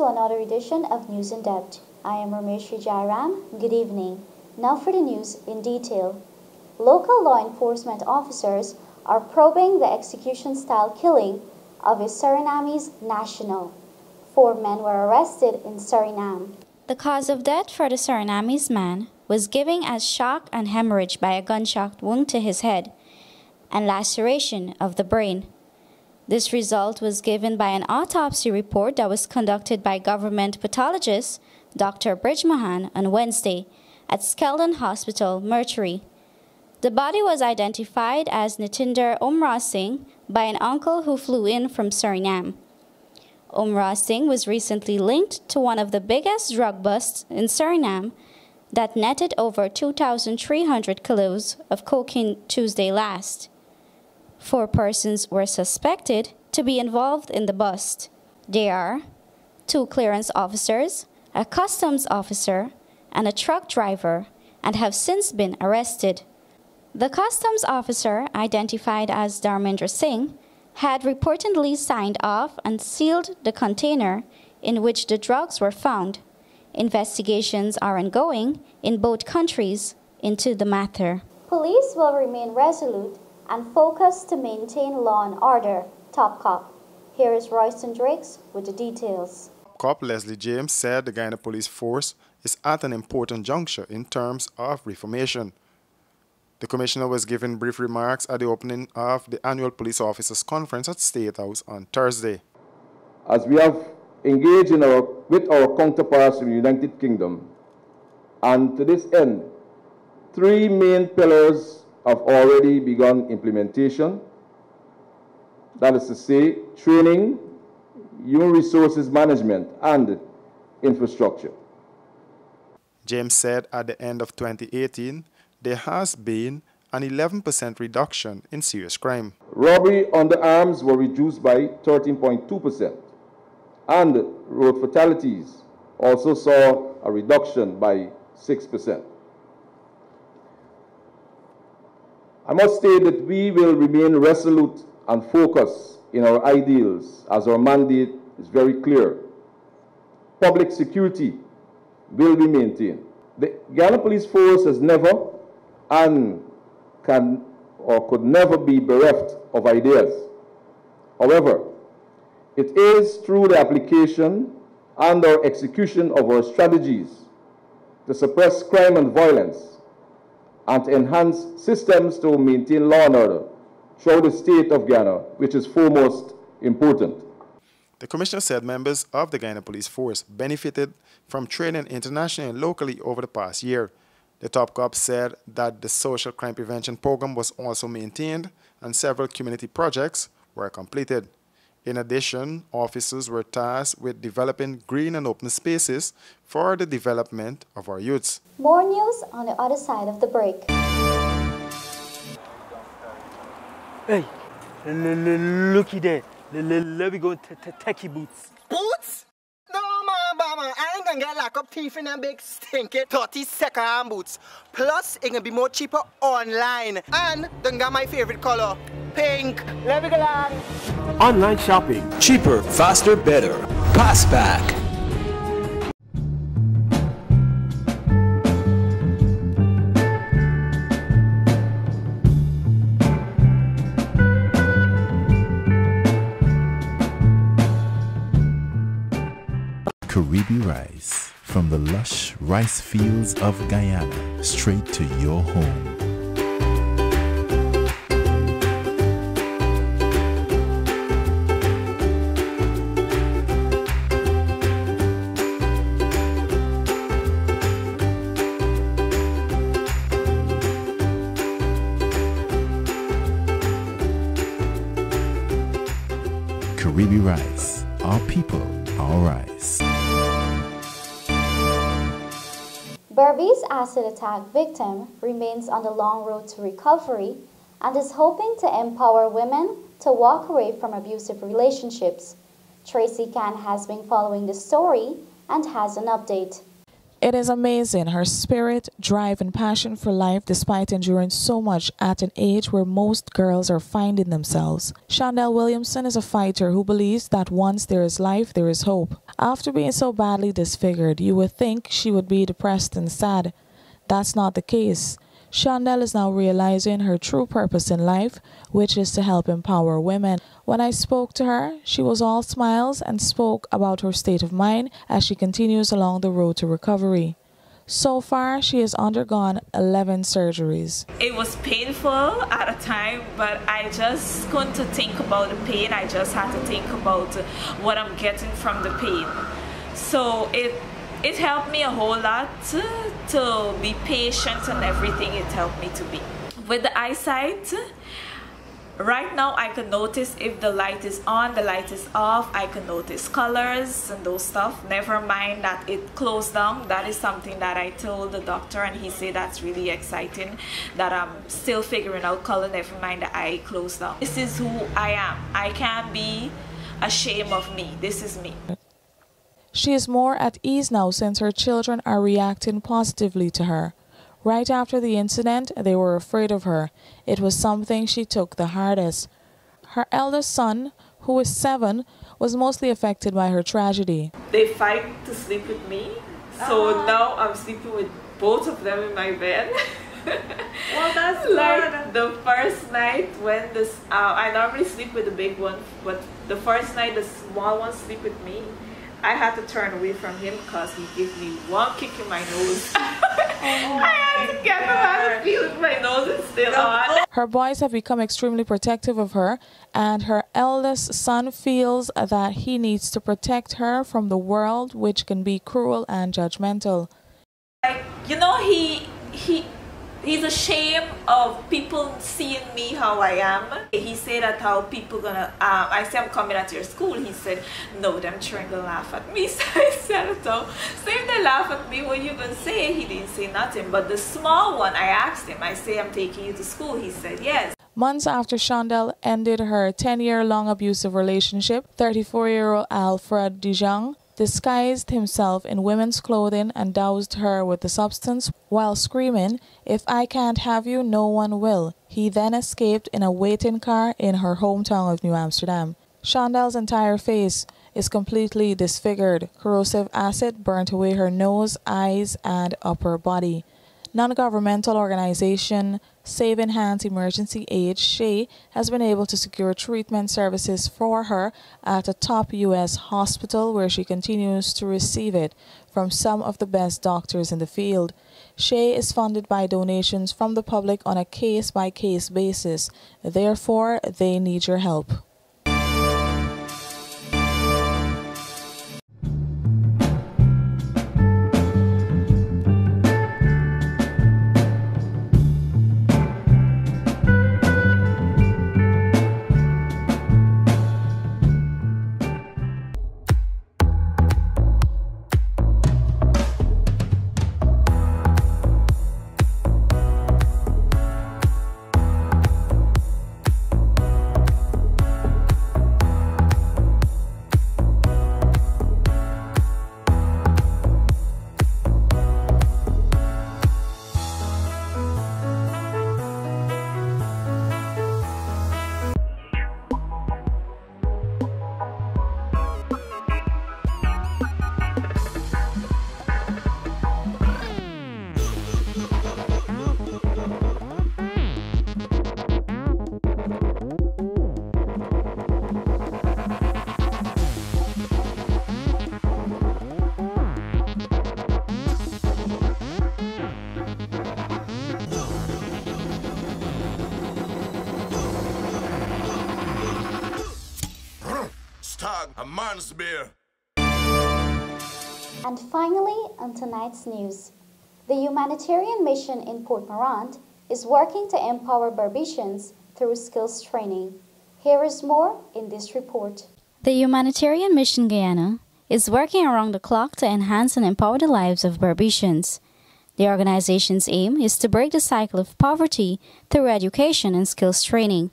to another edition of News in Depth. I am Ramesh Jairam. Good evening. Now for the news in detail. Local law enforcement officers are probing the execution-style killing of a Surinamese national. 4 men were arrested in Suriname. The cause of death for the Surinamese man was given as shock and hemorrhage by a gunshot wound to his head and laceration of the brain. This result was given by an autopsy report that was conducted by government pathologist Dr. Bridgmohan on Wednesday at Skeldon Hospital, Mercury. The body was identified as Nitinder Umrah Singh by an uncle who flew in from Suriname. Umrah Singh was recently linked to one of the biggest drug busts in Suriname that netted over 2,300 kilos of cocaine Tuesday last. 4 persons were suspected to be involved in the bust. They are 2 clearance officers, a customs officer, and a truck driver, and have since been arrested. The customs officer, identified as Dharmendra Singh, had reportedly signed off and sealed the container in which the drugs were found. Investigations are ongoing in both countries into the matter. Police will remain resolute and focused to maintain law and order. Top Cop. Here is Royston Drakes with the details. Cop Leslie James said the Guyana Police Force is at an important juncture in terms of reformation. The commissioner was given brief remarks at the opening of the annual Police Officers Conference at State House on Thursday. As we have engaged with our counterparts in the United Kingdom, and to this end, 3 main pillars have already begun implementation. That is to say, training, human resources management, and infrastructure. James said at the end of 2018, there has been an 11% reduction in serious crime. Robbery underarms were reduced by 13.2%, and road fatalities also saw a reduction by 6%. I must say that we will remain resolute and focused in our ideals as our mandate is very clear. Public security will be maintained. The Guyana Police Force has never and can or could never be bereft of ideas. However, it is through the application and our execution of our strategies to suppress crime and violence and to enhance systems to maintain law and order throughout the state of Guyana, which is foremost important. The commissioner said members of the Guyana Police Force benefited from training internationally and locally over the past year. The top cop said that the social crime prevention program was also maintained and several community projects were completed. In addition, officers were tasked with developing green and open spaces for the development of our youths. More news on the other side of the break. Hey, looky there. Let me go techie boots. Boots? No, man, I ain't gonna get locked up teeth in them big stinky 30-second boots. Plus, it can be more cheaper online. And don't got my favorite color, pink. Let me go on. Online shopping. Cheaper, faster, better. Passback. Caribbean rice, from the lush rice fields of Guyana, straight to your home. Caribbean rice, our people, our rice. Berbice acid attack victim remains on the long road to recovery and is hoping to empower women to walk away from abusive relationships. Tracy Can has been following the story and has an update. It is amazing her spirit, drive, and passion for life despite enduring so much at an age where most girls are finding themselves. Shondell Williamson is a fighter who believes that once there is life, there is hope. After being so badly disfigured, you would think she would be depressed and sad. That's not the case. Shondell is now realizing her true purpose in life, which is to help empower women. When I spoke to her, she was all smiles and spoke about her state of mind as she continues along the road to recovery. So far, she has undergone 11 surgeries. It was painful at a time, but I just couldn't think about the pain. I just had to think about what I'm getting from the pain. So it helped me a whole lot to be patient and everything. It helped me to be. With the eyesight, right now I can notice if the light is on, the light is off. I can notice colors and those stuff. Never mind that it closed down. That is something that I told the doctor, and he said that's really exciting, that I'm still figuring out color. Never mind the eye closed down. This is who I am. I can't be ashamed of me. This is me. She is more at ease now since her children are reacting positively to her. Right after the incident, they were afraid of her. It was something she took the hardest. Her eldest son, who is 7, was mostly affected by her tragedy. They fight to sleep with me, so now I'm sleeping with both of them in my bed. Well, that's like the first night when this, I normally sleep with the big one, but the first night the small one sleep with me. I had to turn away from him because he gave me one kick in my nose. I had to get him out of feel my nose is still on. Her boys have become extremely protective of her, and her eldest son feels that he needs to protect her from the world, which can be cruel and judgmental. Like, you know, he's ashamed of people seeing me how I am. He said that how people gonna, I said I'm coming at your school. He said, no, them trying to laugh at me. So I said, so if they laugh at me, what you gonna say? He didn't say nothing. But the small one, I asked him, I say, I'm taking you to school. He said, yes. Months after Shondell ended her 10-year-long abusive relationship, 34-year-old Alfred Dijon disguised himself in women's clothing and doused her with the substance while screaming, "If I can't have you, no one will." He then escaped in a waiting car in her hometown of New Amsterdam. Shondell's entire face is completely disfigured. Corrosive acid burnt away her nose, eyes, and upper body. Non-governmental organization Saving Hands Emergency Aid, SHE, has been able to secure treatment services for her at a top U.S. hospital where she continues to receive it from some of the best doctors in the field. SHE is funded by donations from the public on a case-by-case basis. Therefore, they need your help. A man's beer. And finally, on tonight's news, the humanitarian mission in Port Morant is working to empower Barbicians through skills training. Here is more in this report. The Humanitarian Mission Guyana is working around the clock to enhance and empower the lives of Barbicians. The organization's aim is to break the cycle of poverty through education and skills training.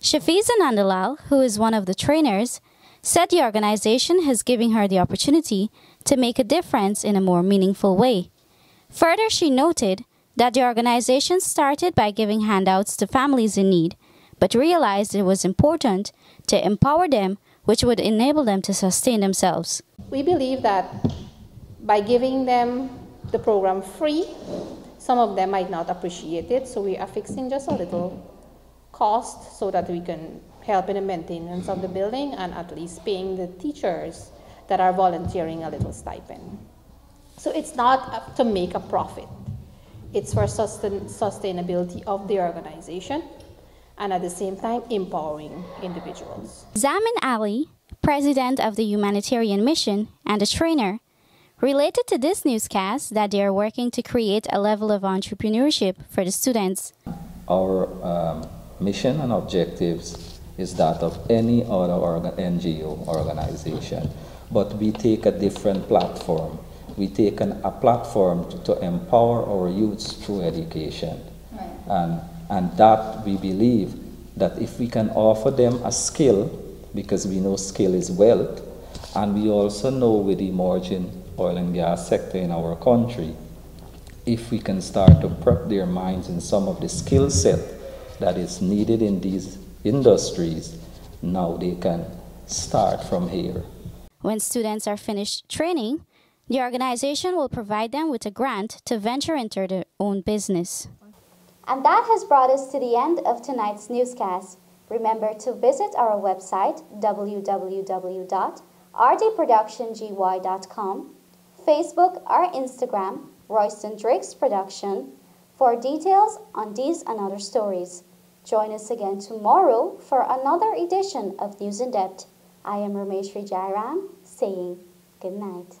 Shafiza Nandalal, who is one of the trainers, said the organization has given her the opportunity to make a difference in a more meaningful way. Further, she noted that the organization started by giving handouts to families in need, but realized it was important to empower them, which would enable them to sustain themselves. We believe that by giving them the program free, some of them might not appreciate it, so we are fixing just a little cost so that we can help in the maintenance of the building and at least paying the teachers that are volunteering a little stipend. So it's not to make a profit. It's for sustainability of the organization and at the same time empowering individuals. Zamin Ali, president of the Humanitarian Mission and a trainer, related to this newscast that they are working to create a level of entrepreneurship for the students. Our mission and objectives is that of any other NGO organization, but we take a different platform. We take a platform to empower our youths through education. Right. And that we believe that if we can offer them a skill, because we know skill is wealth, and we also know with the emerging oil and gas sector in our country, if we can start to prep their minds in some of the skill set that is needed in these industries, now they can start from here. When students are finished training, the organization will provide them with a grant to venture into their own business. And that has brought us to the end of tonight's newscast. Remember to visit our website www.rdproductiongy.com, Facebook or Instagram, Royston Drakes Production, for details on these and other stories. Join us again tomorrow for another edition of News in Depth. I am Rameshri Jairam saying good night.